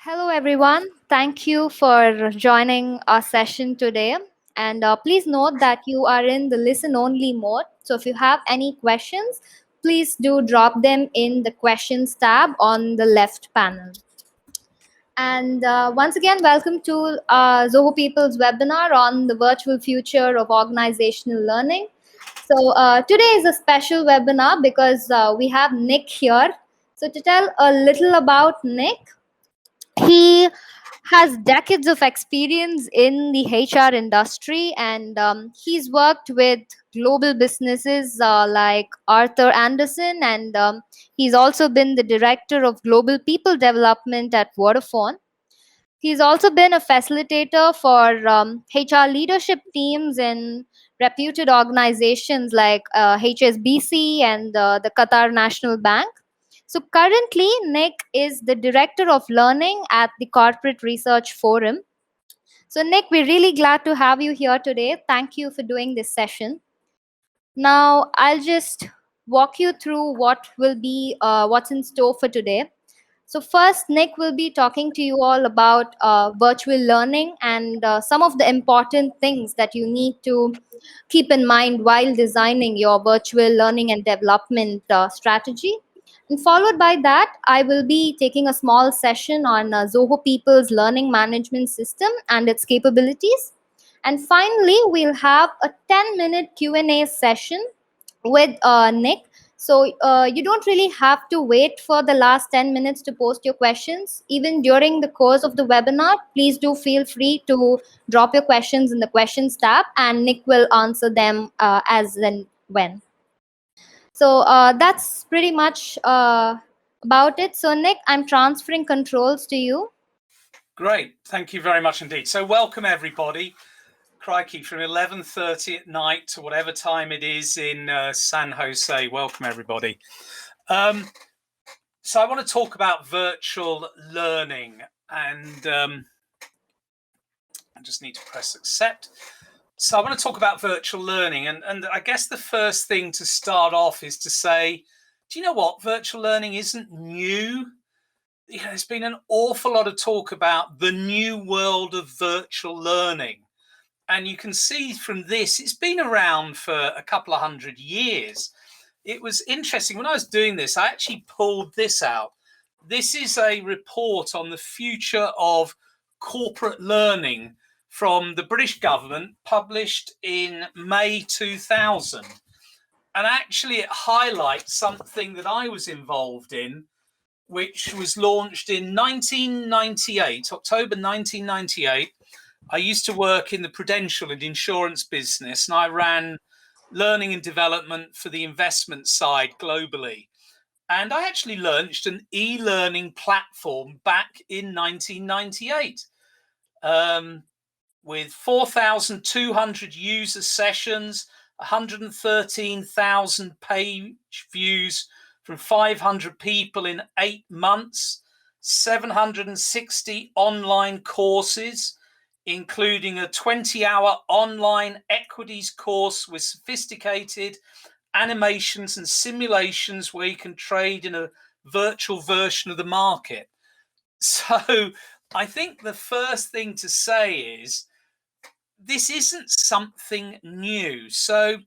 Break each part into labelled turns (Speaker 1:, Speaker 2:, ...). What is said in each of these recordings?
Speaker 1: Hello, everyone. Thank you for joining our session today. And please note that you are in the listen only mode. So, if you have any questions, please do drop them in the questions tab on the left panel. And once again, welcome to Zoho People's webinar on the virtual future of organizational learning. So, today is a special webinar because we have Nick here. So, to tell a little about Nick, he has decades of experience in the HR industry, and he's worked with global businesses like Arthur Anderson, and he's also been the director of global people development at Vodafone. He's also been a facilitator for HR leadership teams in reputed organizations like HSBC and the Qatar National Bank. So currently, Nick is the director of learning at the Corporate Research Forum. So, Nick, we're really glad to have you here today. Thank you for doing this session. Now, I'll just walk you through what's in store for today. So first, Nick will be talking to you all about virtual learning and some of the important things that you need to keep in mind while designing your virtual learning and development strategy. And followed by that, I will be taking a small session on Zoho People's learning management system and its capabilities. And finally, we'll have a 10-minute Q&A session with Nick. So you don't really have to wait for the last 10 minutes to post your questions. Even during the course of the webinar, please do feel free to drop your questions in the questions tab and Nick will answer them as and when. So that's pretty much about it. So Nick, I'm transferring controls to you.
Speaker 2: Great. Thank you very much indeed. So welcome everybody. Crikey, from 11:30 at night to whatever time it is in San Jose. Welcome everybody. So I want to talk about virtual learning, and I just need to press accept. So I want to talk about virtual learning, and I guess the first thing to start off is to say, do you know what? Virtual learning isn't new. There's been an awful lot of talk about the new world of virtual learning. And you can see from this, it's been around for a couple of 100 years. It was interesting. When I was doing this, I actually pulled this out. This is a report on the future of corporate learning from the British government, published in May 2000. And actually, it highlights something that I was involved in, which was launched in 1998, October 1998. I used to work in the prudential and insurance business, and I ran learning and development for the investment side globally. And I actually launched an e-learning platform back in 1998 with 4,200 user sessions, 113,000 page views from 500 people in 8 months, 760 online courses, including a 20-hour online equities course with sophisticated animations and simulations where you can trade in a virtual version of the market. So I think the first thing to say is this isn't something new. So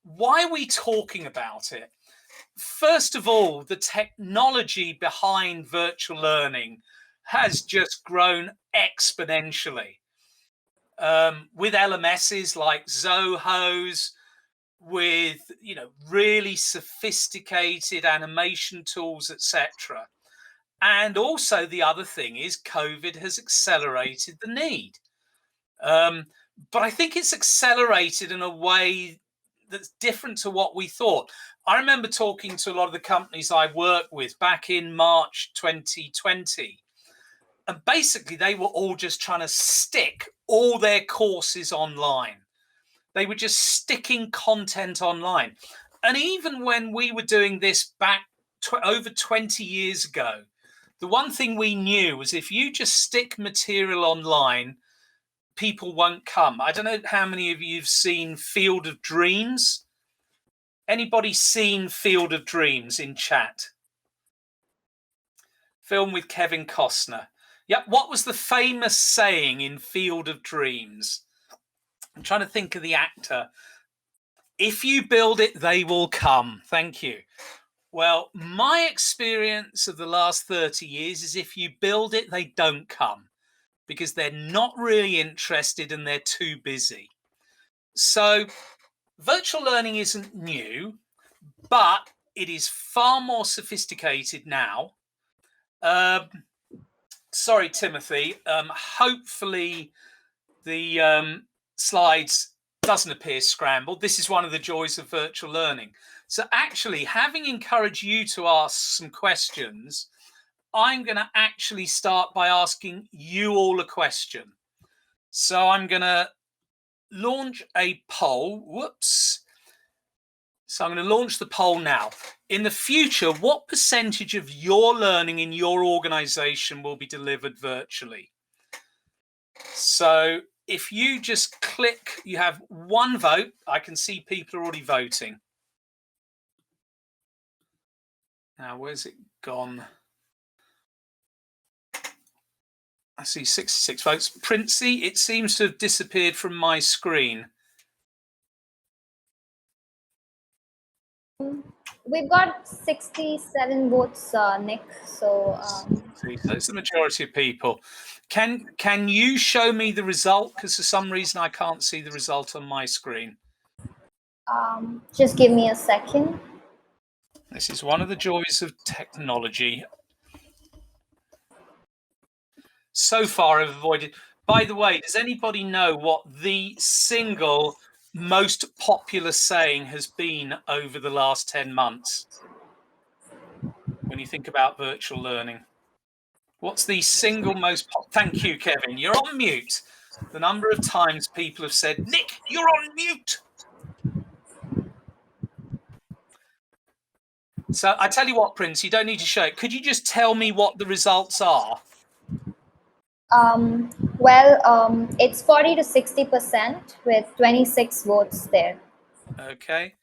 Speaker 2: why are we talking about it? First of all, the technology behind virtual learning has just grown exponentially. With LMSs like Zoho's, with really sophisticated animation tools, etc. And also the other thing is COVID has accelerated the need. But I think it's accelerated in a way that's different to what we thought. I remember talking to a lot of the companies I work with back in March 2020. And basically, they were all just trying to stick all their courses online. They were just sticking content online. And even when we were doing this back over 20 years ago, the one thing we knew was if you just stick material online, people won't come. I don't know how many of you have seen Field of Dreams. Anybody seen Field of Dreams in chat? Film with Kevin Costner. Yeah, what was the famous saying in Field of Dreams? I'm trying to think of the actor. If you build it, they will come. Thank you. Well, my experience of the last 30 years is if you build it, they don't come because they're not really interested and they're too busy. So virtual learning isn't new, but it is far more sophisticated now. Sorry, Timothy. Hopefully the slides doesn't appear scrambled. This is one of the joys of virtual learning. So actually, having encouraged you to ask some questions, I'm going to actually start by asking you all a question. So I'm going to launch a poll. Whoops. So I'm going to launch the poll now. In the future, what percentage of your learning in your organization will be delivered virtually? So if you just click, you have one vote. I can see people are already voting. Now, where's it gone? I see 66 votes. Princey, it seems to have disappeared from my screen.
Speaker 1: We've got 67 votes, Nick. So
Speaker 2: So it's the majority of people. Can you show me the result? Because for some reason I can't see the result on my screen.
Speaker 1: just give me a second.
Speaker 2: This is one of the joys of technology. So far, I've avoided. By the way, does anybody know what the single most popular saying has been over the last 10 months? When you think about virtual learning, what's the single most thank you, Kevin. You're on mute. The number of times people have said, Nick, you're on mute. So I tell you what, Prince, you don't need to show it. Could you just tell me what the results are?
Speaker 1: It's 40 to 60% with 26 votes there.
Speaker 2: Okay.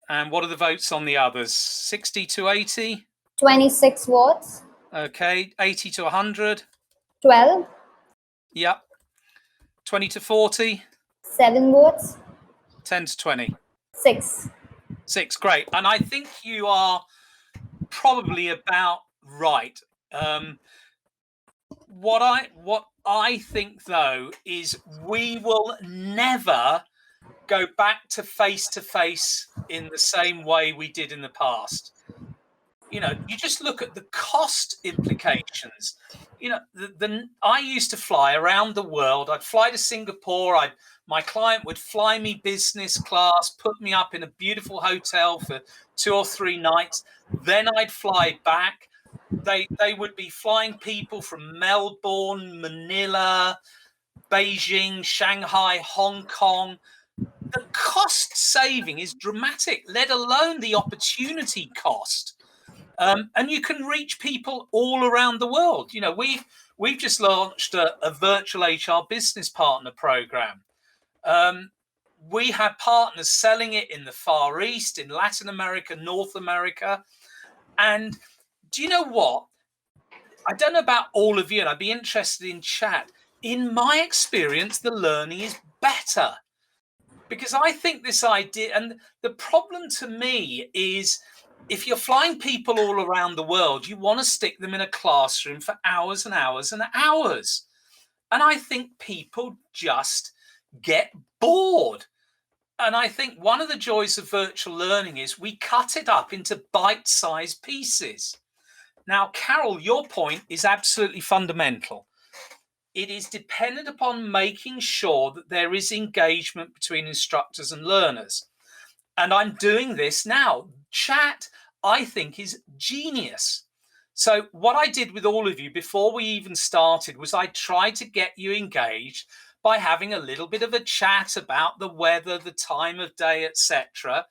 Speaker 2: And what are the votes on the others? 60 to 80?
Speaker 1: 26 votes.
Speaker 2: Okay. 80 to 100?
Speaker 1: 12.
Speaker 2: Yep. 20 to 40?
Speaker 1: 7 votes.
Speaker 2: 10 to 20?
Speaker 1: 6.
Speaker 2: 6. Great. And I think you are probably about right. What I think, though, is we will never go back to face in the same way we did in the past. You know, you just look at the cost implications. You know, I used to fly around the world. I'd fly to Singapore. My client would fly me business class, put me up in a beautiful hotel for 2 or 3 nights. Then I'd fly back. They would be flying people from Melbourne, Manila, Beijing, Shanghai, Hong Kong. The cost saving is dramatic, let alone the opportunity cost. And you can reach people all around the world. You know, we've just launched a virtual HR business partner program. We have partners selling it in the Far East, in Latin America, North America. And do you know what? I don't know about all of you, and I'd be interested in chat. In my experience, the learning is better because I think this idea, and the problem to me is if you're flying people all around the world, you want to stick them in a classroom for hours and hours and hours. And I think people just get bored. And I think one of the joys of virtual learning is we cut it up into bite-sized pieces. Now, Carol, your point is absolutely fundamental. It is dependent upon making sure that there is engagement between instructors and learners. And I'm doing this now. Chat, I think, is genius. So what I did with all of you before we even started was I tried to get you engaged by having a little bit of a chat about the weather, the time of day, etc.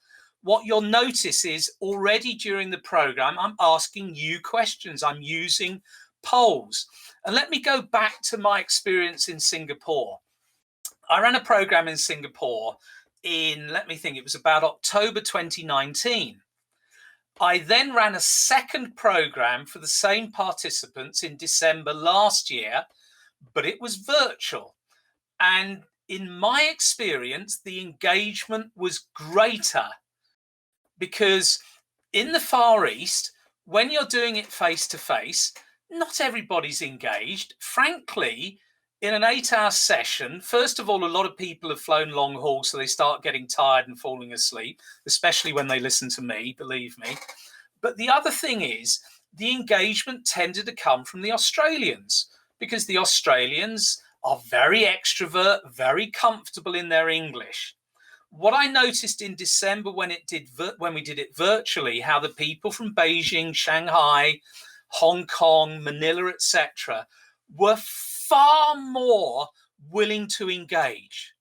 Speaker 2: What you'll notice is already during the program, I'm asking you questions. I'm using polls. And let me go back to my experience in Singapore. I ran a program in Singapore in, let me think, it was about October 2019. I then ran a second program for the same participants in December last year, but it was virtual. And in my experience, the engagement was greater because in the Far East, when you're doing it face to face, not everybody's engaged. Frankly, in an 8-hour session, first of all, a lot of people have flown long haul, so they start getting tired and falling asleep, especially when they listen to me, believe me. But the other thing is, the engagement tended to come from the Australians because the Australians are very extrovert, very comfortable in their English. What I noticed in December when we did it virtually, how the people from Beijing, Shanghai, Hong Kong, Manila, etc., were far more willing to engage.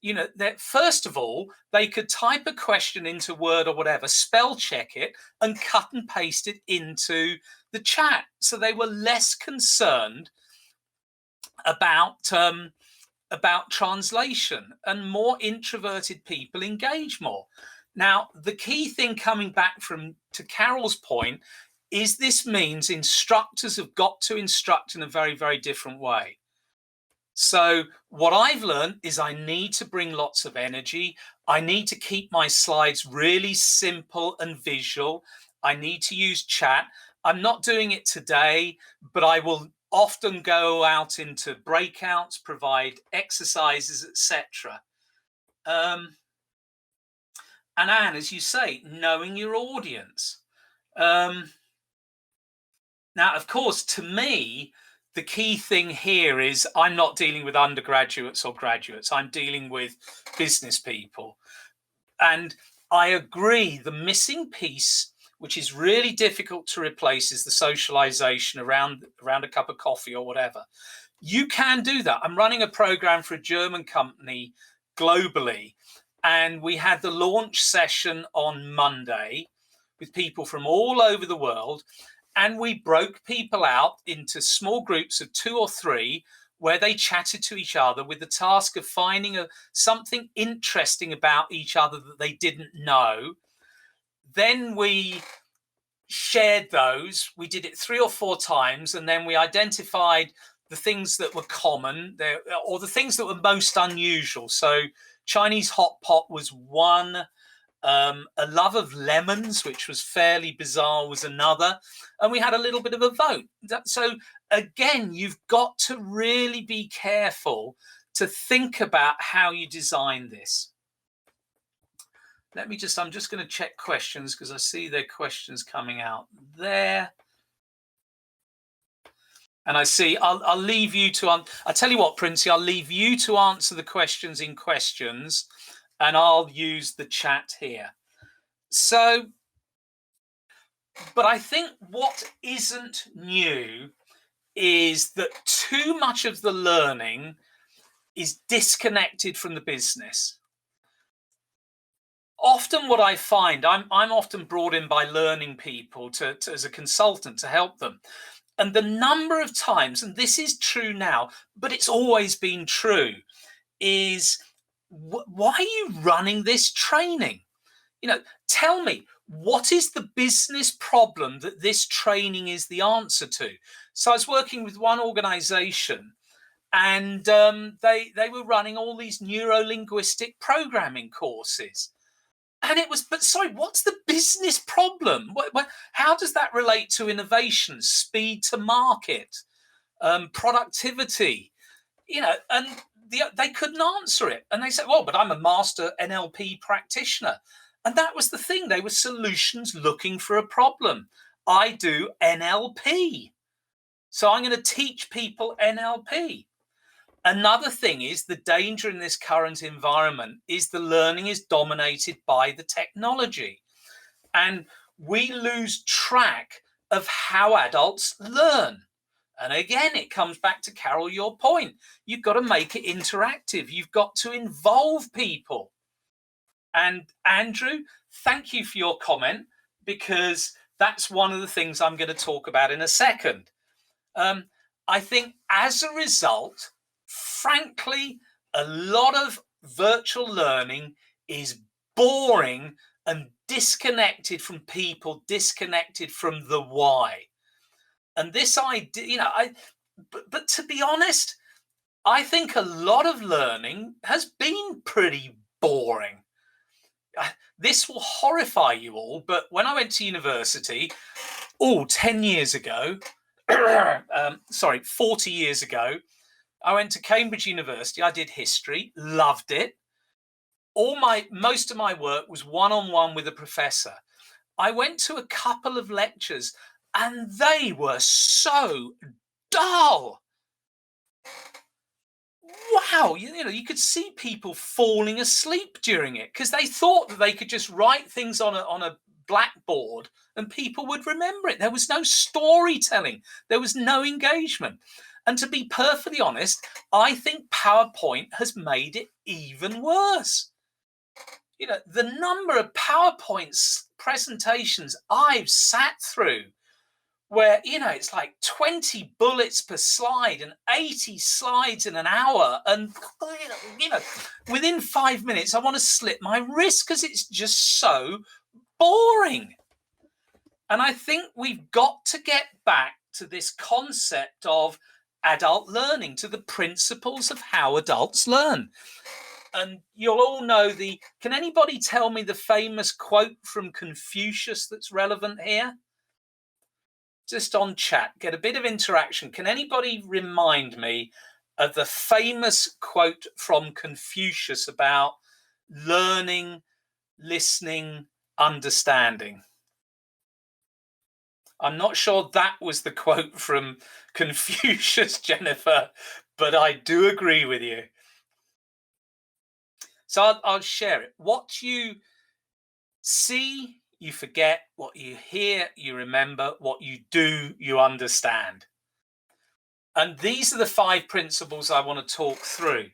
Speaker 2: You know, that first of all, they could type a question into Word or whatever, spell check it, and cut and paste it into the chat. So they were less concerned about translation, and more introverted people engage more. Now, the key thing coming back to Carol's point is this means instructors have got to instruct in a very, very different way. So what I've learned is I need to bring lots of energy. I need to keep my slides really simple and visual. I need to use chat. I'm not doing it today, but I will often go out into breakouts, provide exercises, etc. And Anne, as you say, knowing your audience. Now, of course, to me, the key thing here is I'm not dealing with undergraduates or graduates. I'm dealing with business people. And I agree, the missing piece, which is really difficult to replace, is the socialization around a cup of coffee or whatever. You can do that. I'm running a program for a German company globally, and we had the launch session on Monday with people from all over the world. And we broke people out into small groups of 2 or 3 where they chatted to each other with the task of finding something interesting about each other that they didn't know. Then we shared those. We did it 3 or 4 times, and then we identified the things that were common or the things that were most unusual. So Chinese hot pot was one. A love of lemons, which was fairly bizarre, was another. And we had a little bit of a vote. So again, you've got to really be careful to think about how you design this. I'm just going to check questions because I see there are questions coming out there. And I see, I'll leave you to, I'll tell you what, Princey, I'll leave you to answer the questions in questions, and I'll use the chat here. So, but I think what isn't new is that too much of the learning is disconnected from the business. Often what I find, I'm often brought in by learning people as a consultant to help them. And the number of times, and this is true now, but it's always been true, is why are you running this training? You know, tell me, what is the business problem that this training is the answer to? So I was working with one organization, and they were running all these neuro-linguistic programming courses. And it was, but sorry, what's the business problem? How does that relate to innovation, speed to market, productivity? You know, and they couldn't answer it. And they said, well, but I'm a master NLP practitioner. And that was the thing. They were solutions looking for a problem. I do NLP. So I'm going to teach people NLP. Another thing is the danger in this current environment is the learning is dominated by the technology. And we lose track of how adults learn. And again, it comes back to Carol, your point. You've got to make it interactive. You've got to involve people. And Andrew, thank you for your comment, because that's one of the things I'm going to talk about in a second. I think as a result, frankly, a lot of virtual learning is boring and disconnected from people, disconnected from the why. And this idea, but to be honest, I think a lot of learning has been pretty boring. This will horrify you all, but when I went to university, 10 years ago, 40 years ago, I went to Cambridge University. I did history, loved it. Most of my work was one-on-one with a professor. I went to a couple of lectures and they were so dull. Wow, you could see people falling asleep during it because they thought that they could just write things on a blackboard and people would remember it. There was no storytelling. There was no engagement. And to be perfectly honest, I think PowerPoint has made it even worse. The number of PowerPoint presentations I've sat through where, it's like 20 bullets per slide and 80 slides in an hour. And, within 5 minutes, I want to slit my wrist because it's just so boring. And I think we've got to get back to this concept of adult learning, to the principles of how adults learn. And you'll all know can anybody tell me the famous quote from Confucius that's relevant here? Just on chat, get a bit of interaction. Can anybody remind me of the famous quote from Confucius about learning, listening, understanding? I'm not sure that was the quote from Confucius, Jennifer, but I do agree with you. So I'll share it. What you see, you forget. What you hear, you remember. What you do, you understand. And these are the 5 principles I want to talk through.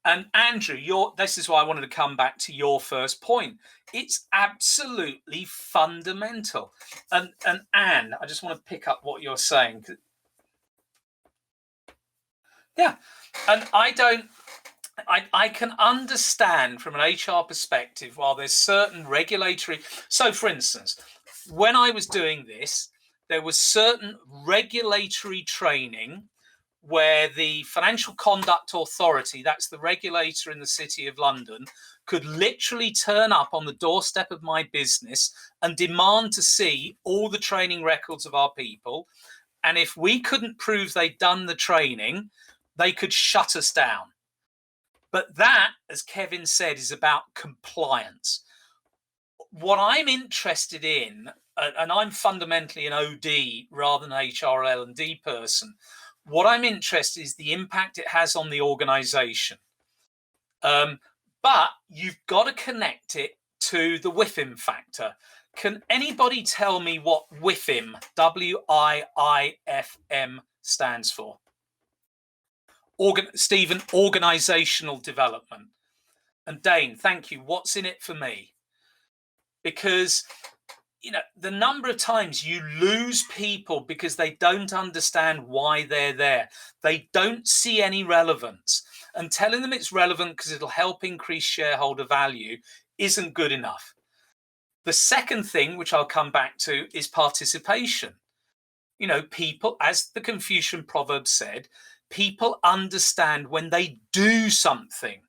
Speaker 2: And Andrew, this is why I wanted to come back to your first point. It's absolutely fundamental. And Anne, I just want to pick up what you're saying. Yeah. And I can understand from an HR perspective, while there's certain regulatory. So, for instance, when I was doing this, there was certain regulatory training where the Financial Conduct Authority, that's the regulator in the City of London, could literally turn up on the doorstep of my business and demand to see all the training records of our people. And if we couldn't prove they'd done the training, they could shut us down. But that, as Kevin said, is about compliance. What I'm interested in, and I'm fundamentally an OD rather than an HRL&D person, what I'm interested in is the impact it has on the organization. But you've got to connect it to the WIFM factor. Can anybody tell me what WIFM, WIIFM, stands for? Stephen, organizational development. And Dane, thank you. What's in it for me? Because the number of times you lose people because they don't understand why they're there. They don't see any relevance. And telling them it's relevant because it'll help increase shareholder value isn't good enough. The second thing, which I'll come back to, is participation. People, as the Confucian proverb said, people understand when they do something.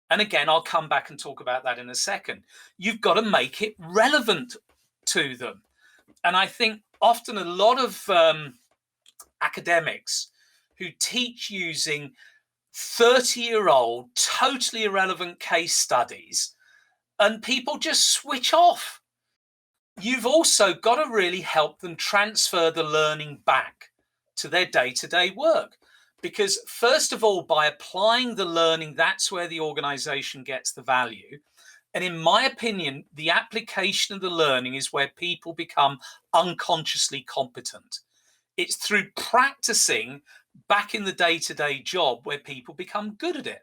Speaker 2: And again, I'll come back and talk about that in a second. You've got to make it relevant to them. And I think often a lot of academics who teach using 30-year-old, totally irrelevant case studies, and people just switch off. You've also got to really help them transfer the learning back to their day-to-day work. Because first of all, by applying the learning, that's where the organization gets the value. And in my opinion, the application of the learning is where people become unconsciously competent. It's through practicing back in the day-to-day job where people become good at it.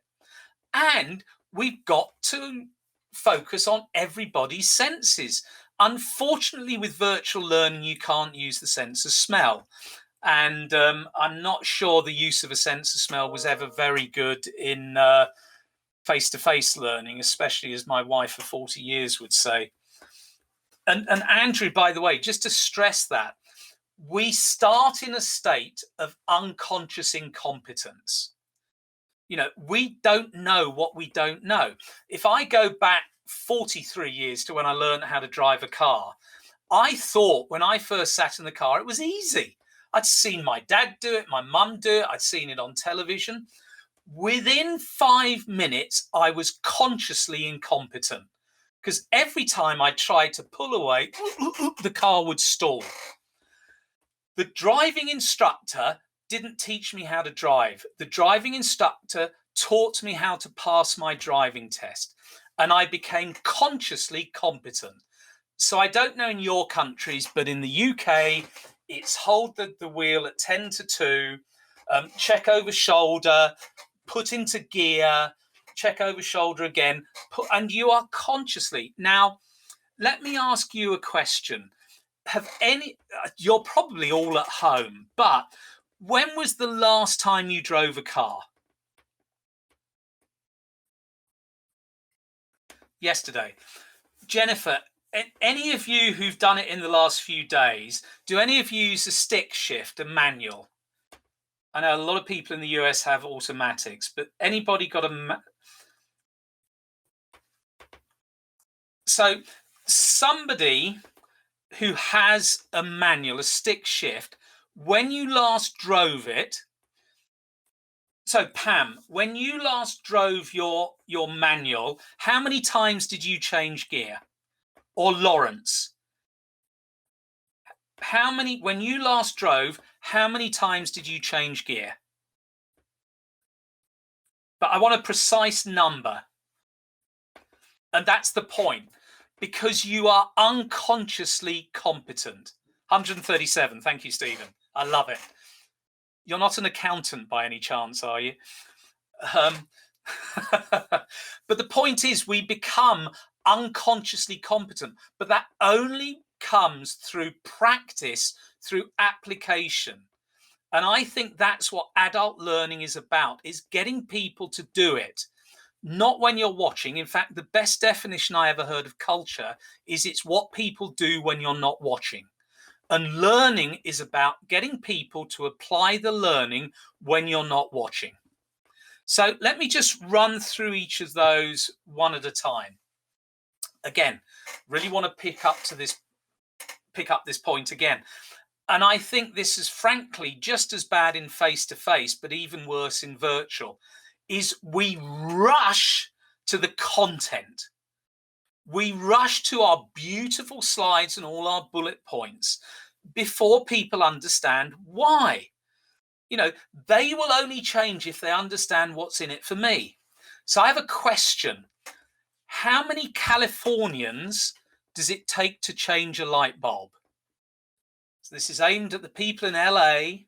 Speaker 2: And we've got to focus on everybody's senses. Unfortunately, with virtual learning, you can't use the sense of smell. And I'm not sure the use of a sense of smell was ever very good in face-to-face learning, especially as my wife of 40 years would say. And Andrew, by the way, just to stress that, we start in a state of unconscious incompetence. You know, we don't know what we don't know. If I go back 43 years to when I learned how to drive a car, I thought when I first sat in the car, it was easy. I'd seen my dad do it, my mum do it, I'd seen it on television. Within 5 minutes, I was consciously incompetent because every time I tried to pull away, the car would stall. The driving instructor didn't teach me how to drive. The driving instructor taught me how to pass my driving test, and I became consciously competent. So I don't know in your countries, but in the UK, it's hold the wheel at 10 to 2, check over shoulder, put into gear, check over shoulder again, and you are consciously. Now, let me ask you a question. You're probably all at home, but when was the last time you drove a car? Yesterday. Jennifer, any of you who've done it in the last few days, do any of you use a stick shift, a manual? I know a lot of people in the US have automatics, but anybody got so somebody who has a manual, a stick shift, when you last drove it, so Pam, when you last drove your manual, how many times did you change gear? Or Lawrence, when you last drove, how many times did you change gear? But I want a precise number. And that's the point, because you are unconsciously competent. 137. Thank you, Stephen. I love it. You're not an accountant by any chance, are you? But the point is, we become unconsciously competent, but that only comes through practice, through application. And I think that's what adult learning is about, is getting people to do it. Not when you're watching. In fact, the best definition I ever heard of culture is it's what people do when you're not watching. And learning is about getting people to apply the learning when you're not watching. So let me just run through each of those one at a time. Again, really want to pick up this point again. And I think this is frankly just as bad in face-to-face, but even worse in virtual, is we rush to the content. We rush to our beautiful slides and all our bullet points before people understand why. You know, they will only change if they understand what's in it for me. So I have a question. How many Californians does it take to change a light bulb? So this is aimed at the people in LA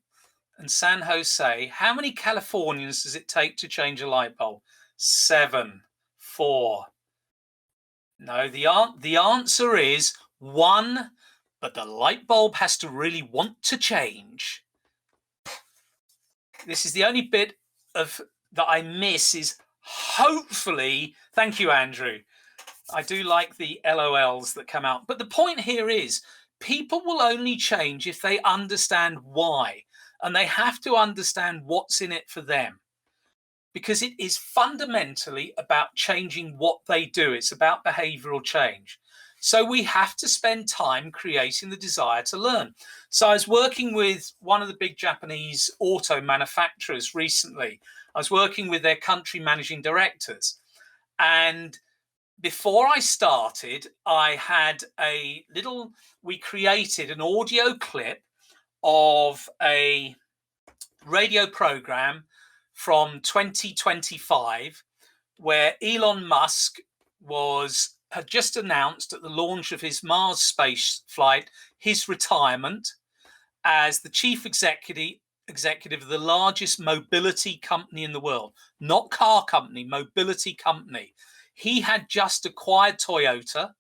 Speaker 2: and San Jose. How many Californians does it take to change a light bulb? 7, 4. No, the answer is 1, but the light bulb has to really want to change. This is the only bit of that I miss is hopefully, thank you, Andrew. I do like the LOLs that come out. But the point here is people will only change if they understand why. And they have to understand what's in it for them. Because it is fundamentally about changing what they do. It's about behavioral change. So we have to spend time creating the desire to learn. So I was working with one of the big Japanese auto manufacturers recently. I was working with their country managing directors. And before I started, we created an audio clip of a radio program from 2025 where Elon Musk had just announced at the launch of his Mars space flight his retirement as the chief executive of the largest mobility company in the world. Not car company, mobility company. He had just acquired Toyota.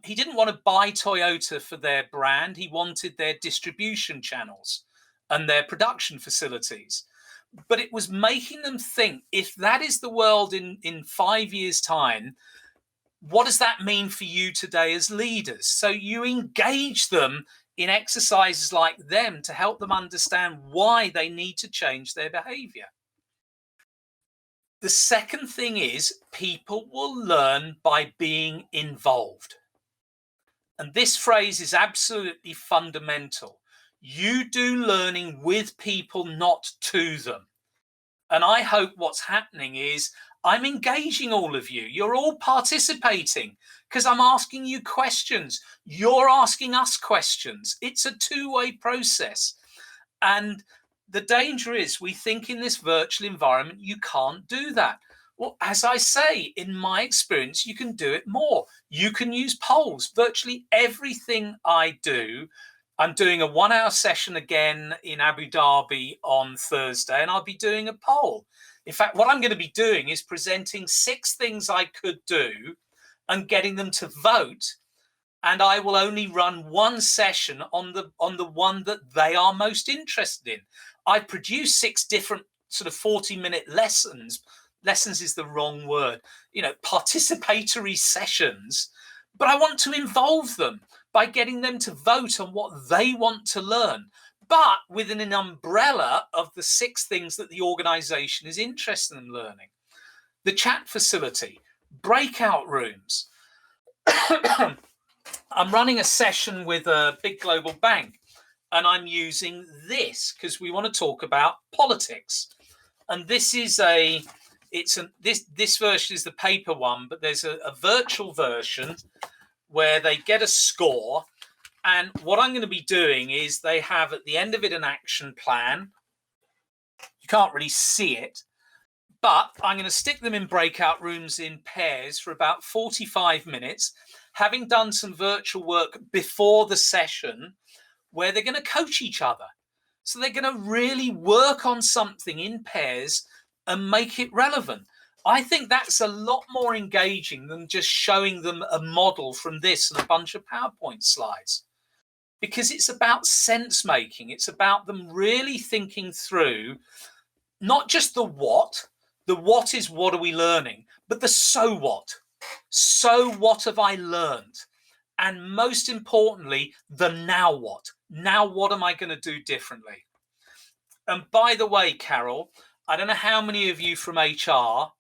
Speaker 2: He didn't want to buy Toyota for their brand. He wanted their distribution channels and their production facilities. But it was making them think, if that is the world in 5 years' time, what does that mean for you today as leaders? So you engage them in exercises like them to help them understand why they need to change their behavior. The second thing is people will learn by being involved. And this phrase is absolutely fundamental. You do learning with people, not to them. And I hope what's happening is I'm engaging all of you. You're all participating because I'm asking you questions. You're asking us questions. It's a two-way process. And the danger is we think in this virtual environment, you can't do that. Well, as I say, in my experience, you can do it more. You can use polls. Virtually everything I do, I'm doing a 1 hour session again in Abu Dhabi on Thursday, and I'll be doing a poll. In fact, what I'm going to be doing is presenting 6 things I could do and getting them to vote. And I will only run one session on the one that they are most interested in. I produce 6 different sort of 40-minute lessons. Lessons is the wrong word, participatory sessions, but I want to involve them by getting them to vote on what they want to learn, but within an umbrella of the 6 things that the organization is interested in learning. The chat facility, breakout rooms. I'm running a session with a big global bank, and I'm using this because we want to talk about politics. And this is this version is the paper one, but there's a virtual version where they get a score. And what I'm going to be doing is they have at the end of it an action plan. You can't really see it, but I'm going to stick them in breakout rooms in pairs for about 45 minutes, having done some virtual work before the session where they're going to coach each other. So they're going to really work on something in pairs and make it relevant. I think that's a lot more engaging than just showing them a model from this and a bunch of PowerPoint slides, because it's about sense making. It's about them really thinking through not just the what is what are we learning, but the so what. So what have I learned? And most importantly, the now what. Now what am I going to do differently? And by the way, Carol, I don't know how many of you from HR,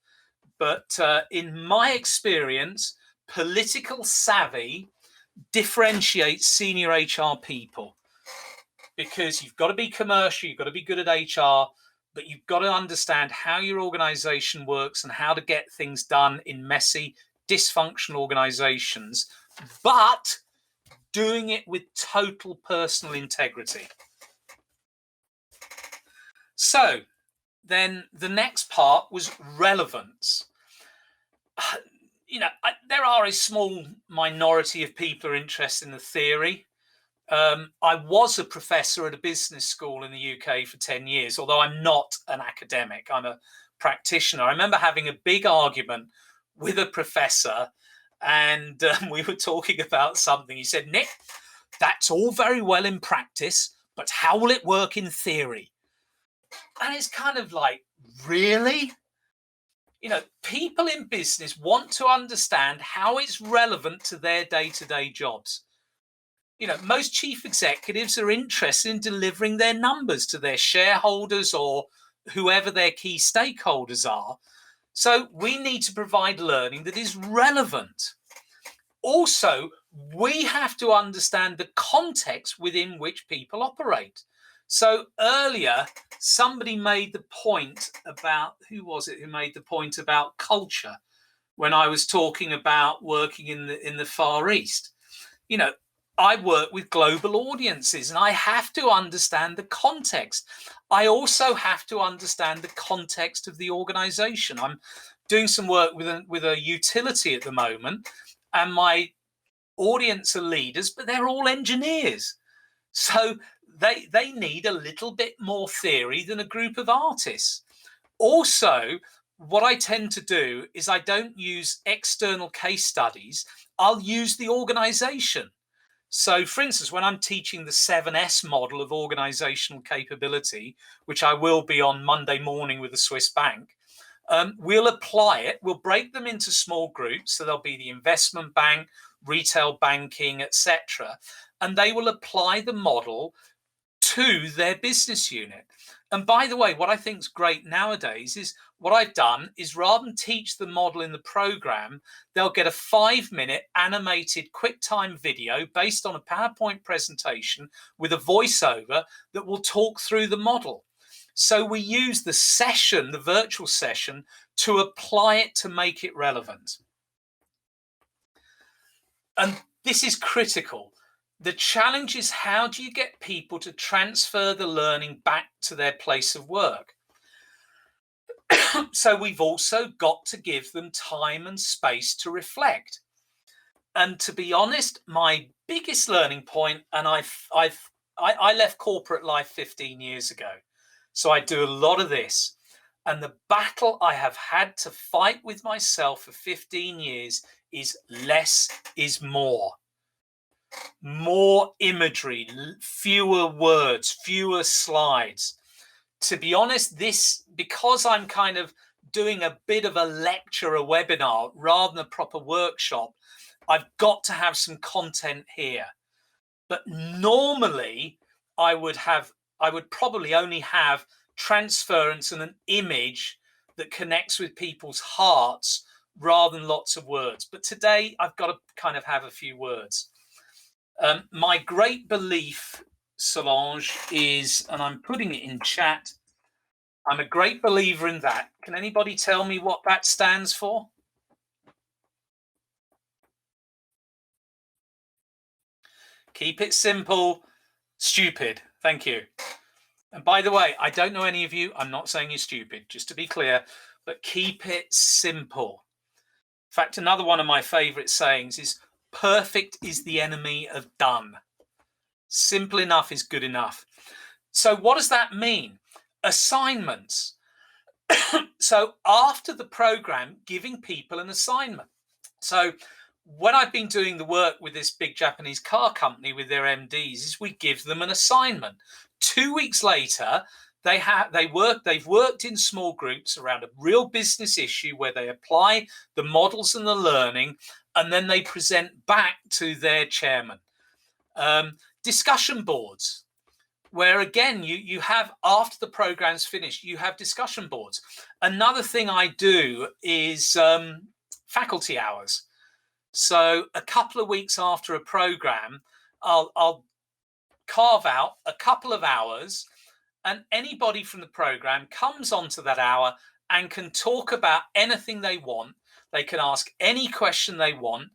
Speaker 2: but in my experience, political savvy differentiates senior HR people, because you've got to be commercial, you've got to be good at HR, but you've got to understand how your organization works and how to get things done in messy, dysfunctional organizations, but doing it with total personal integrity. So then the next part was relevance. There are a small minority of people who are interested in the theory. I was a professor at a business school in the UK for 10 years, although I'm not an academic, I'm a practitioner. I remember having a big argument with a professor, and we were talking about something. He said, "Nick, that's all very well in practice, but how will it work in theory?" And it's kind of like, really? People in business want to understand how it's relevant to their day-to-day jobs. Most chief executives are interested in delivering their numbers to their shareholders or whoever their key stakeholders are. So we need to provide learning that is relevant. Also, we have to understand the context within which people operate. So earlier, somebody made the point about, who was it who made the point about culture when I was talking about working in the Far East? I work with global audiences, and I have to understand the context. I also have to understand the context of the organization. I'm doing some work with a utility at the moment, and my audience are leaders, but they're all engineers. So they need a little bit more theory than a group of artists. Also, what I tend to do is I don't use external case studies. I'll use the organization. So, for instance, when I'm teaching the 7S model of organizational capability, which I will be on Monday morning with the Swiss bank, We'll apply it. We'll break them into small groups. So there'll be the investment bank, retail banking, etc. And they will apply the model to their business unit. And by the way, what I think is great nowadays is what I've done is rather than teach the model in the program, they'll get a 5-minute animated QuickTime video based on a PowerPoint presentation with a voiceover that will talk through the model. So we use the session, the virtual session, to apply it to make it relevant. And this is critical. The challenge is, how do you get people to transfer the learning back to their place of work? So we've also got to give them time and space to reflect. And to be honest, my biggest learning point, and I left corporate life 15 years ago, so I do a lot of this. And the battle I have had to fight with myself for 15 years is less is more. More imagery, fewer words, fewer slides. To be honest, this, because I'm kind of doing a bit of a lecture, a webinar, rather than a proper workshop, I've got to have some content here. But normally I would probably only have transference and an image that connects with people's hearts rather than lots of words. But today I've got to kind of have a few words. My great belief, Solange, is, and I'm putting it in chat, I'm a great believer in that. Can anybody tell me what that stands for? Keep it simple, stupid. Thank you. And by the way, I don't know any of you. I'm not saying you're stupid, just to be clear, but keep it simple. In fact, another one of my favorite sayings is, perfect is the enemy of done. Simple enough is good enough. So what does that mean? Assignments. So after the program, giving people an assignment. So when I've been doing the work with this big Japanese car company with their MDs, is we give them an assignment. 2 weeks later, they've worked in small groups around a real business issue where they apply the models and the learning, and then they present back to their chairman. Discussion boards, where again, you have, after the program's finished, you have discussion boards. Another thing I do is faculty hours. So a couple of weeks after a program, I'll carve out a couple of hours, and anybody from the program comes onto that hour and can talk about anything they want. They can ask any question they want.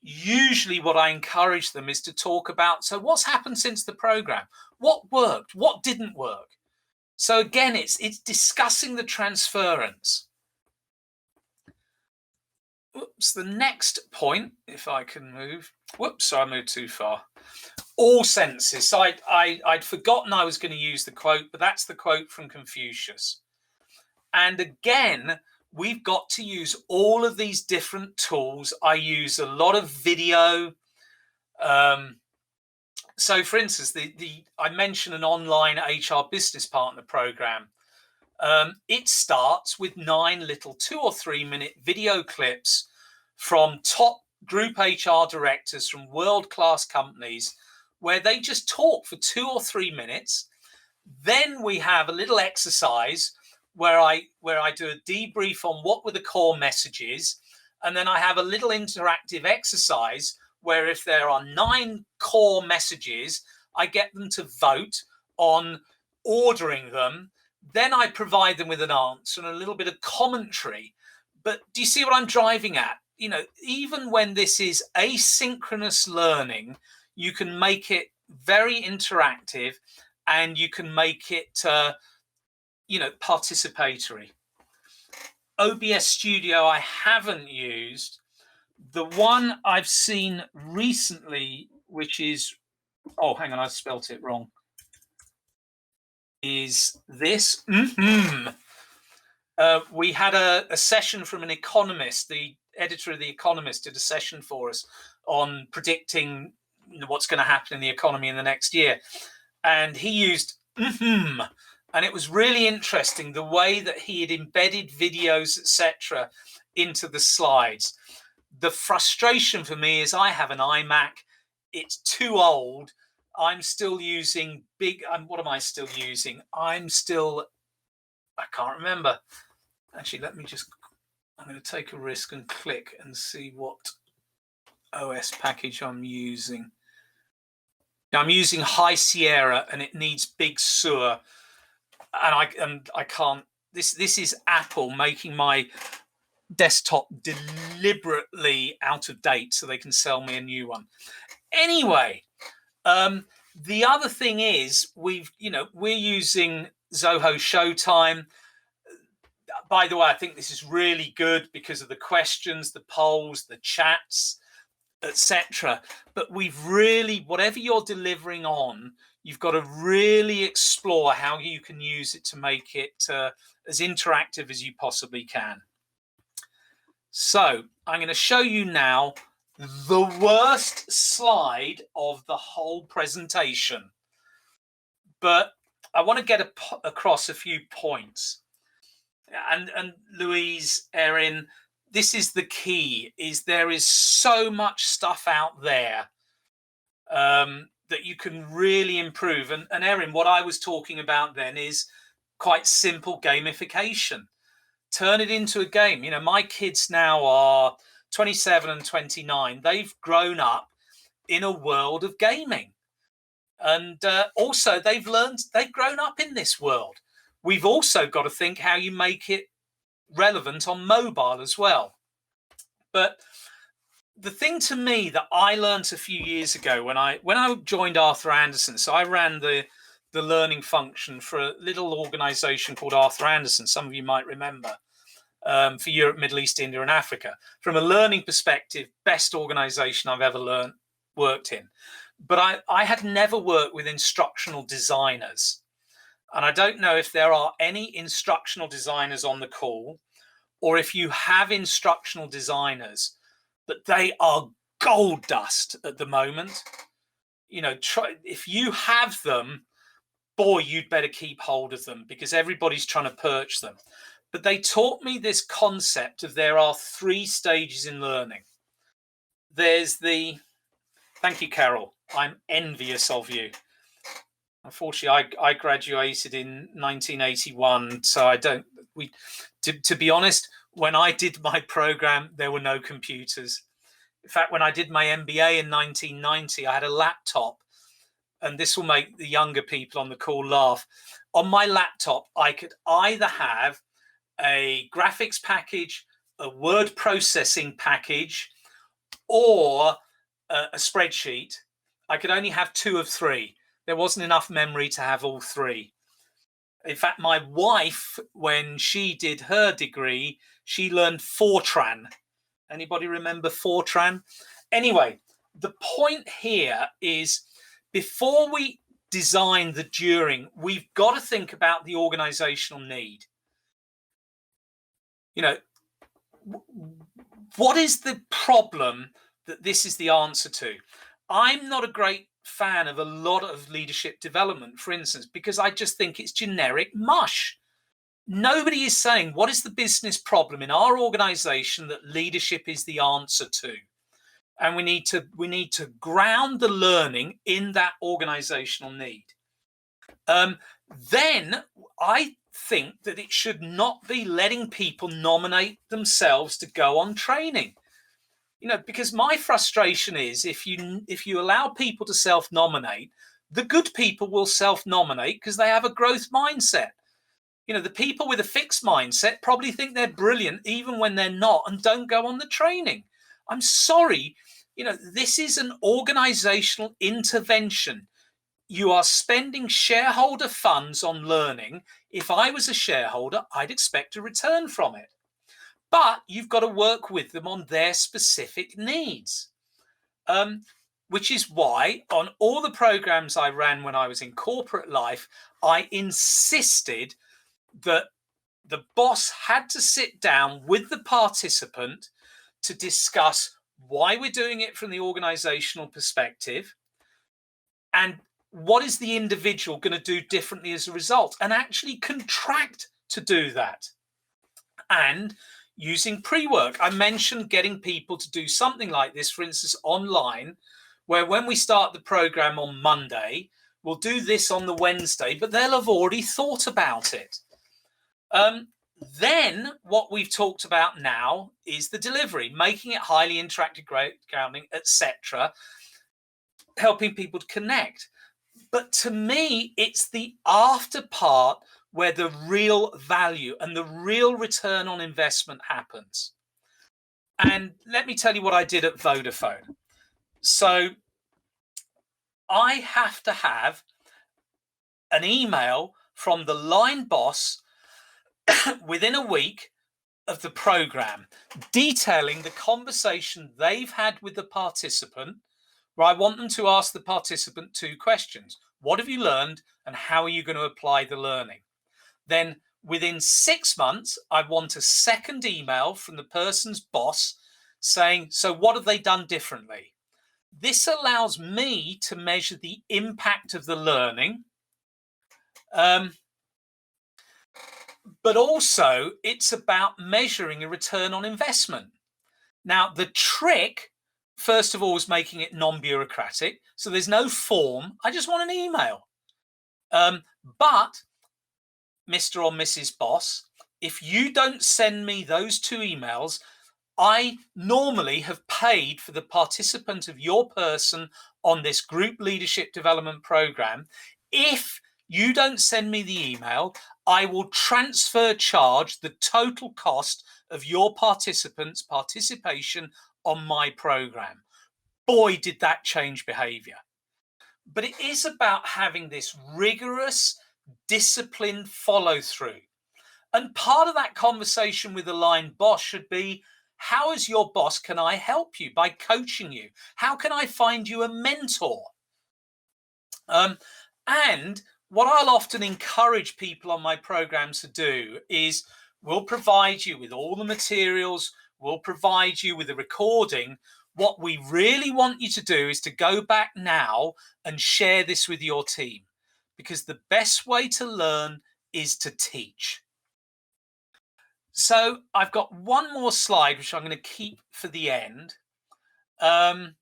Speaker 2: Usually what I encourage them is to talk about, so what's happened since the program? What worked? What didn't work? So again, it's discussing the transference. Whoops, the next point, if I can move. Whoops, sorry, I moved too far. All senses. So I'd forgotten I was going to use the quote, but that's the quote from Confucius. And again, we've got to use all of these different tools. I use a lot of video. So for instance, I mentioned an online HR business partner program. It starts with 9 little 2 or 3 minute video clips from top group HR directors from world-class companies, where they just talk for 2 or 3 minutes. Then we have a little exercise where I do a debrief on what were the core messages, and then I have a little interactive exercise where if there are 9 core messages, I get them to vote on ordering them. Then I provide them with an answer and a little bit of commentary. But do you see what I'm driving at? You know, even when this is asynchronous learning, you can make it very interactive, and you can make it, participatory. OBS Studio I haven't used. The one I've seen recently, which is, oh, hang on, I spelt it wrong, is this. We had a session from an economist. The editor of The Economist did a session for us on predicting what's going to happen in the economy in the next year. And he used And it was really interesting the way that he had embedded videos, etc., into the slides. The frustration for me is I have an iMac. It's too old. I'm still using what am I still using? I can't remember. Actually, I'm going to take a risk and click and see what OS package I'm using. Now, I'm using High Sierra and it needs Big Sur. And I can't, this is Apple making my desktop deliberately out of date so they can sell me a new one. Anyway, the other thing is we're using Zoho Showtime. By the way, I think this is really good because of the questions, the polls, the chats, etc. But we've really, whatever you're delivering on, you've got to really explore how you can use it to make it as interactive as you possibly can. So I'm going to show you now the worst slide of the whole presentation. But I want to get across a few points. And Louise, Erin, this is the key, is there is so much stuff out there that you can really improve. And Erin, what I was talking about then is quite simple gamification. Turn it into a game. You know, my kids now are 27 and 29. They've grown up in a world of gaming. And also they've grown up in this world. We've also got to think how you make it relevant on mobile as well. But the thing to me that I learned a few years ago when I joined Arthur Andersen, so I ran the learning function for a little organization called Arthur Andersen, some of you might remember, for Europe, Middle East, India and Africa. From a learning perspective, best organization I've ever worked in. But I had never worked with instructional designers. And I don't know if there are any instructional designers on the call, or if you have instructional designers, but they are gold dust at the moment. You know, if you have them, boy, you'd better keep hold of them because everybody's trying to perch them. But they taught me this concept of there are 3 stages in learning. There's thank you, Carol. I'm envious of you. Unfortunately, I graduated in 1981, so to be honest, when I did my program, there were no computers. In fact, when I did my MBA in 1990, I had a laptop, and this will make the younger people on the call laugh. On my laptop, I could either have a graphics package, a word processing package, or a spreadsheet. I could only have 2 of 3. There wasn't enough memory to have all 3. In fact, my wife, when she did her degree, she learned Fortran. Anybody remember Fortran? Anyway, the point here is before we design the during, we've got to think about the organizational need. You know, what is the problem that this is the answer to? I'm not a great fan of a lot of leadership development, for instance, because I just think it's generic mush. Nobody is saying what is the business problem in our organization that leadership is the answer to. And we need to ground the learning in that organizational need. Then I think that it should not be letting people nominate themselves to go on training. You know, because my frustration is if you allow people to self-nominate, the good people will self-nominate because they have a growth mindset. You know, the people with a fixed mindset probably think they're brilliant even when they're not and don't go on the training. I'm sorry, you know, this is an organizational intervention. You are spending shareholder funds on learning. If I was a shareholder, I'd expect a return from it. But you've got to work with them on their specific needs, which is why on all the programs I ran when I was in corporate life, I insisted that the boss had to sit down with the participant to discuss why we're doing it from the organizational perspective and what is the individual going to do differently as a result, and actually contract to do that. And using pre-work, I mentioned getting people to do something like this, for instance, online, where when we start the program on Monday, we'll do this on the Wednesday, but they'll have already thought about it. Then what we've talked about now is the delivery, making it highly interactive, grounding, etc., helping people to connect. But to me, it's the after part where the real value and the real return on investment happens. And let me tell you what I did at Vodafone. So I have to have an email from the line boss within a week of the program, detailing the conversation they've had with the participant, where I want them to ask the participant 2 questions. What have you learned, and how are you going to apply the learning? Then within 6 months, I want a second email from the person's boss saying, so what have they done differently? This allows me to measure the impact of the learning. But also it's about measuring a return on investment. Now, the trick, first of all, is making it non-bureaucratic. So there's no form. I just want an email. But Mr. or Mrs. Boss, if you don't send me those 2 emails, I normally have paid for the participant of your person on this group leadership development program. If you don't send me the email, I will transfer charge the total cost of your participants' participation on my program. Boy, did that change behavior. But it is about having this rigorous, disciplined follow through. And part of that conversation with the line boss should be, how as your boss can I help you by coaching you? How can I find you a mentor? And what I'll often encourage people on my programs to do is we'll provide you with all the materials, we'll provide you with a recording. What we really want you to do is to go back now and share this with your team, because the best way to learn is to teach. So I've got one more slide, which I'm going to keep for the end. But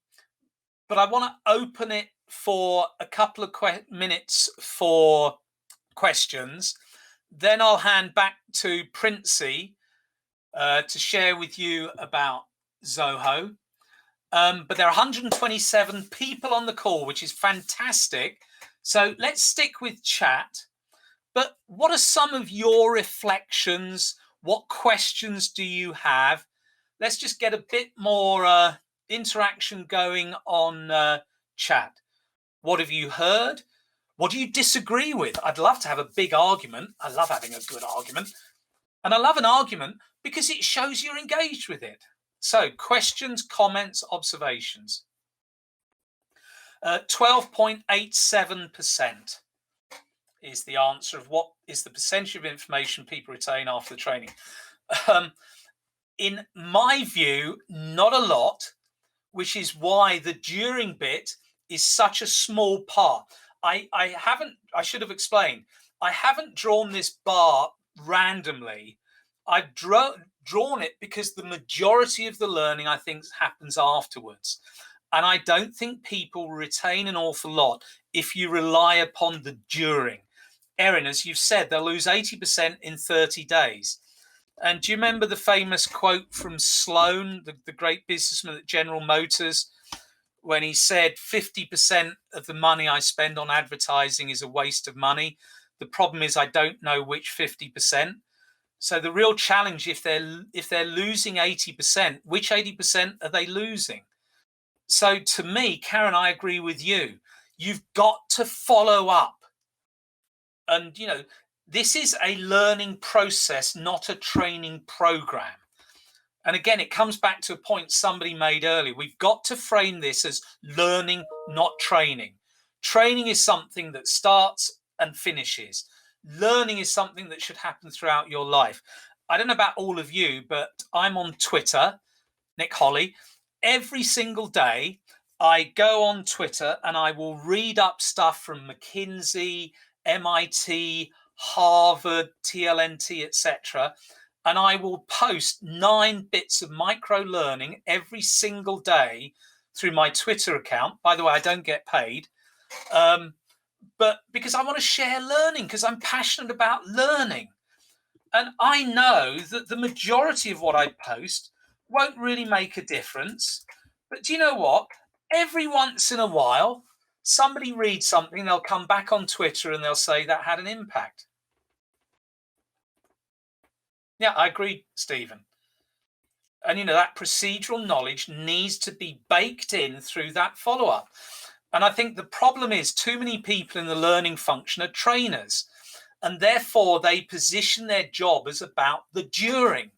Speaker 2: I want to open it for a couple of minutes for questions. Then I'll hand back to Princey to share with you about Zoho. But there are 127 people on the call, which is fantastic. So let's stick with chat. But what are some of your reflections? What questions do you have? Let's just get a bit more interaction going on chat. What have you heard? What do you disagree with? I'd love to have a big argument. I love having a good argument. And I love an argument because it shows you're engaged with it. So questions, comments, observations. 12.87% is the answer of what is the percentage of information people retain after the training. In my view, not a lot, which is why the during bit is such a small part. I should have explained, I haven't drawn this bar randomly. I've drawn it because the majority of the learning, I think, happens afterwards. And I don't think people retain an awful lot if you rely upon the during. Erin, as you've said, they'll lose 80% in 30 days. And do you remember the famous quote from Sloan, the great businessman at General Motors, when he said 50% of the money I spend on advertising is a waste of money? The problem is I don't know which 50%. So the real challenge, if they're losing 80%, which 80% are they losing? So to me, Karen, I agree with you. You've got to follow up. And, you know, this is a learning process, not a training program. And again, it comes back to a point somebody made earlier. We've got to frame this as learning, not training. Training is something that starts and finishes. Learning is something that should happen throughout your life. I don't know about all of you, but I'm on Twitter, Nick Holly, every single day. I go on Twitter and I will read up stuff from McKinsey, MIT, Harvard, TLNT, etc. And I will post 9 bits of micro learning every single day through my Twitter account. By the way, I don't get paid. But because I want to share learning, because I'm passionate about learning. And I know that the majority of what I post won't really make a difference. But do you know what? Every once in a while, somebody reads something, they'll come back on Twitter and they'll say that had an impact. Yeah, I agree, Stephen. And, that procedural knowledge needs to be baked in through that follow-up. And I think the problem is too many people in the learning function are trainers. And therefore, they position their job as about the during.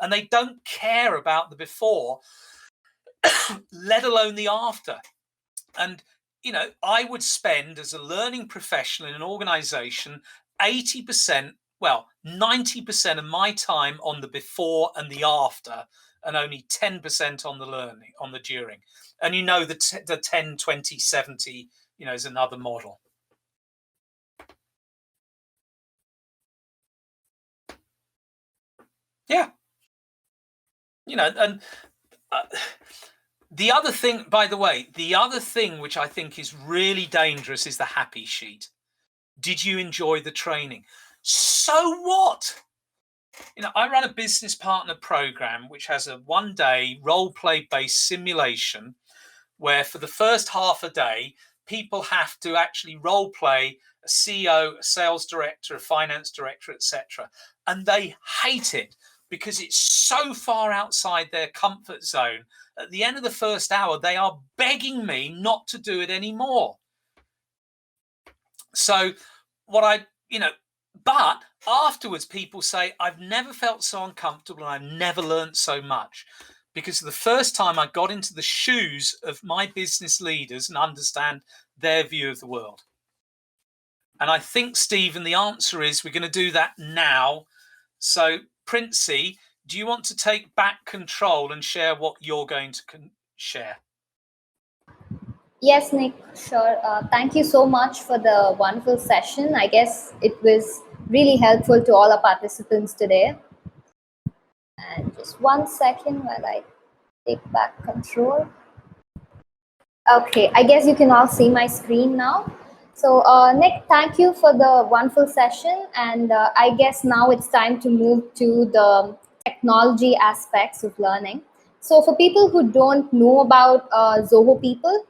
Speaker 2: And they don't care about the before, let alone the after. And, I would spend as a learning professional in an organization 80%, well, 90% of my time on the before and the after, and only 10% on the learning, on the during. And the 10, 20, 70, is another model. Yeah. And the other thing, by the way, which I think is really dangerous is the happy sheet. Did you enjoy the training? So what? I run a business partner program which has a 1-day role play based simulation where for the first half a day, people have to actually role play a CEO, a sales director, a finance director, etc. And they hate it because it's so far outside their comfort zone. At the end of the first hour, they are begging me not to do it anymore. So but afterwards people say, I've never felt so uncomfortable and I've never learned so much, because the first time I got into the shoes of my business leaders and understand their view of the world. And I think, Stephen, the answer is we're going to do that now. So, Princey, do you want to take back control and share what you're going to share?
Speaker 1: Yes, Nick, sure. Thank you so much for the wonderful session. I guess it was really helpful to all our participants today. And just 1 second while I take back control. Okay, I guess you can all see my screen now. So, Nick, thank you for the wonderful session. And I guess now it's time to move to the technology aspects of learning. So, for people who don't know about Zoho People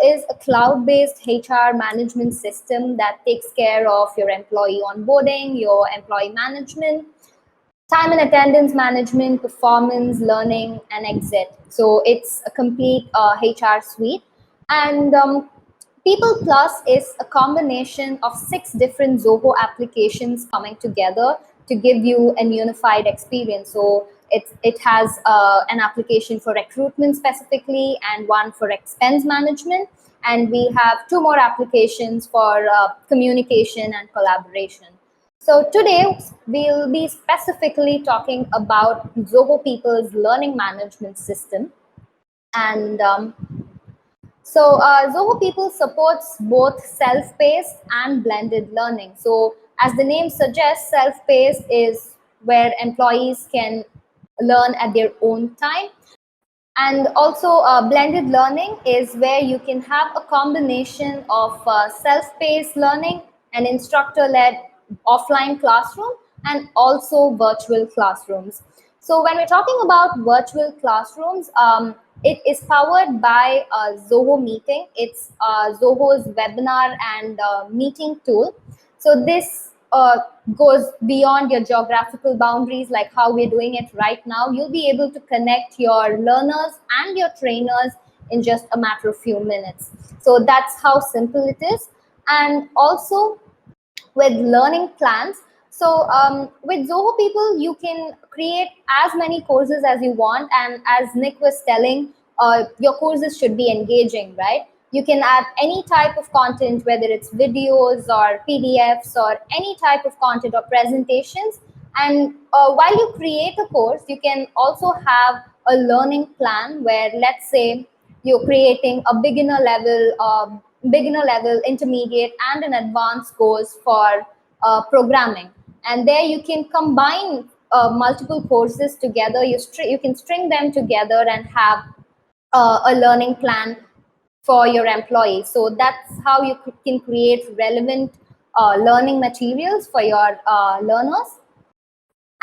Speaker 1: is a cloud-based HR management system that takes care of your employee onboarding, your employee management, time and attendance management, performance, learning, and exit. So it's a complete HR suite. And People Plus is a combination of 6 different Zoho applications coming together to give you an unified experience. So it has an application for recruitment specifically and one for expense management. And we have 2 more applications for communication and collaboration. So today we'll be specifically talking about Zoho People's learning management system. And Zoho People supports both self-paced and blended learning. So as the name suggests, self-paced is where employees can learn at their own time. And also blended learning is where you can have a combination of self-paced learning and instructor-led offline classroom and also virtual classrooms. So when we're talking about virtual classrooms, it is powered by Zoho Meeting. It's Zoho's webinar and meeting tool. So this goes beyond your geographical boundaries, like how we're doing it right now. You'll be able to connect your learners and your trainers in just a matter of few minutes. So that's how simple it is. And also with learning plans. So with Zoho People, you can create as many courses as you want. And as Nick was telling, your courses should be engaging, right? You can add any type of content, whether it's videos or PDFs or any type of content or presentations. And while you create a course, you can also have a learning plan where, let's say, you're creating a beginner level, intermediate, and an advanced course for programming. And there you can combine multiple courses together. You can string them together and have a learning plan for your employees. So that's how you can create relevant learning materials for your learners.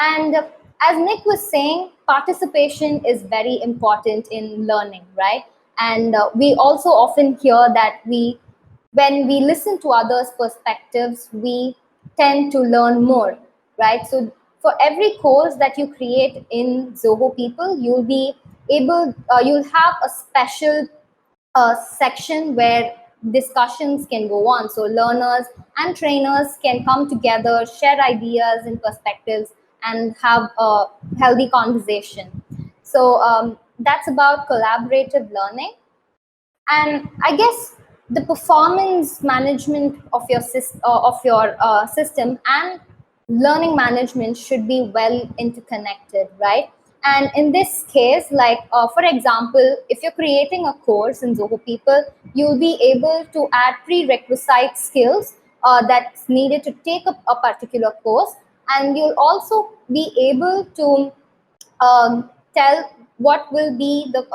Speaker 1: And as Nick was saying, participation is very important in learning, right? And we also often hear that when we listen to others' perspectives, we tend to learn more, right? So for every course that you create in Zoho People, you'll have a special section where discussions can go on. So learners and trainers can come together, share ideas and perspectives, and have a healthy conversation. So that's about collaborative learning. And I guess the performance management of your system and learning management should be well interconnected, right? And in this case, like for example, if you're creating a course in Zoho People, you'll be able to add prerequisite skills that's needed to take up a particular course, and you'll also be able to tell what will be the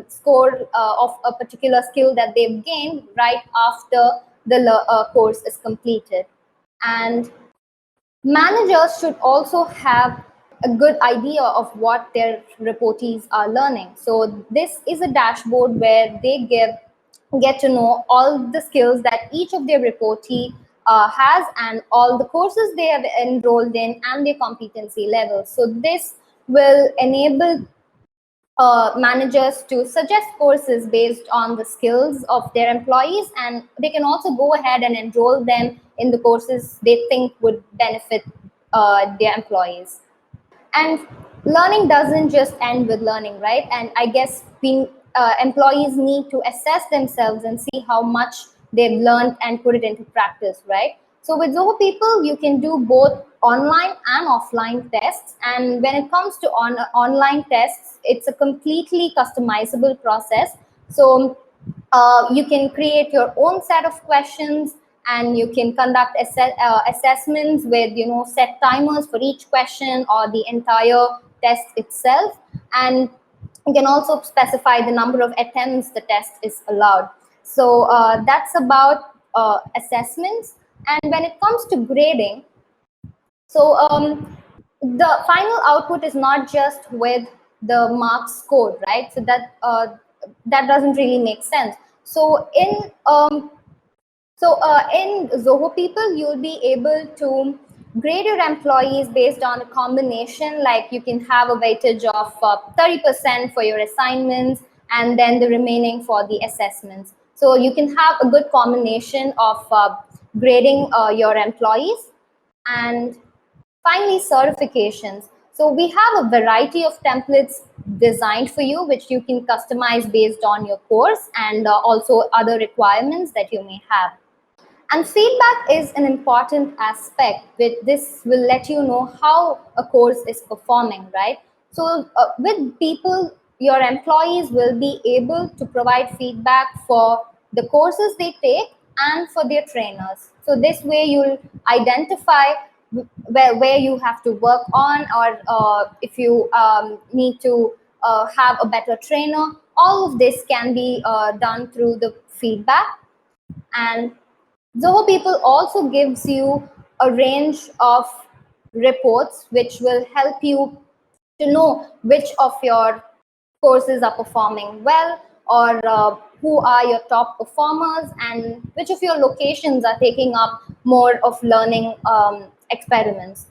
Speaker 1: score of a particular skill that they've gained right after the course is completed. And managers should also have a good idea of what their reportees are learning. So this is a dashboard where they get to know all the skills that each of their reportee has, and all the courses they have enrolled in, and their competency levels. So this will enable managers to suggest courses based on the skills of their employees, and they can also go ahead and enroll them in the courses they think would benefit their employees. And learning doesn't just end with learning, right? And I guess being employees need to assess themselves and see how much they've learned and put it into practice, right? So with Zoho People, you can do both online and offline tests. And when it comes to online tests, it's a completely customizable process. So you can create your own set of questions, and you can conduct assessments with set timers for each question or the entire test itself. And you can also specify the number of attempts the test is allowed. So that's about assessments. And when it comes to grading, so the final output is not just with the marks scored, right? So that doesn't really make sense. So in Zoho People, you'll be able to grade your employees based on a combination. Like you can have a weightage of 30% for your assignments, and then the remaining for the assessments. So you can have a good combination of grading your employees. And finally, certifications. So we have a variety of templates designed for you, which you can customize based on your course and also other requirements that you may have. And feedback is an important aspect. With this will let you know how a course is performing, right? So with people, your employees will be able to provide feedback for the courses they take and for their trainers. So this way you'll identify where you have to work on, or if you need to have a better trainer. All of this can be done through the feedback. And Zoho People also gives you a range of reports which will help you to know which of your courses are performing well, or who are your top performers, and which of your locations are taking up more of learning experiments.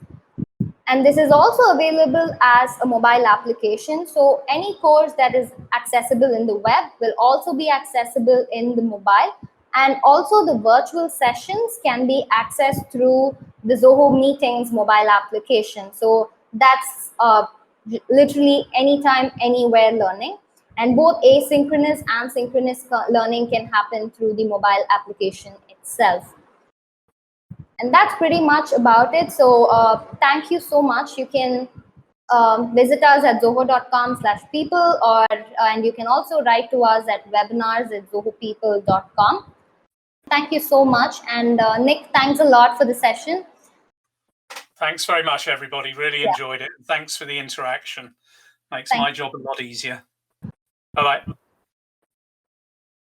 Speaker 1: And this is also available as a mobile application. So any course that is accessible in the web will also be accessible in the mobile. And also the virtual sessions can be accessed through the Zoho Meetings mobile application. So that's literally anytime, anywhere learning. And both asynchronous and synchronous learning can happen through the mobile application itself. And that's pretty much about it. So thank you so much. You can Visit us at zoho.com/people, or and you can also write to us at webinars@zohopeople.com. Thank you so much. And Nick, thanks a lot for the session.
Speaker 2: Thanks very much, everybody. Really
Speaker 1: Yeah.
Speaker 2: enjoyed it. Thanks for the interaction. Makes
Speaker 1: Thank
Speaker 2: my job a lot easier. Bye-bye.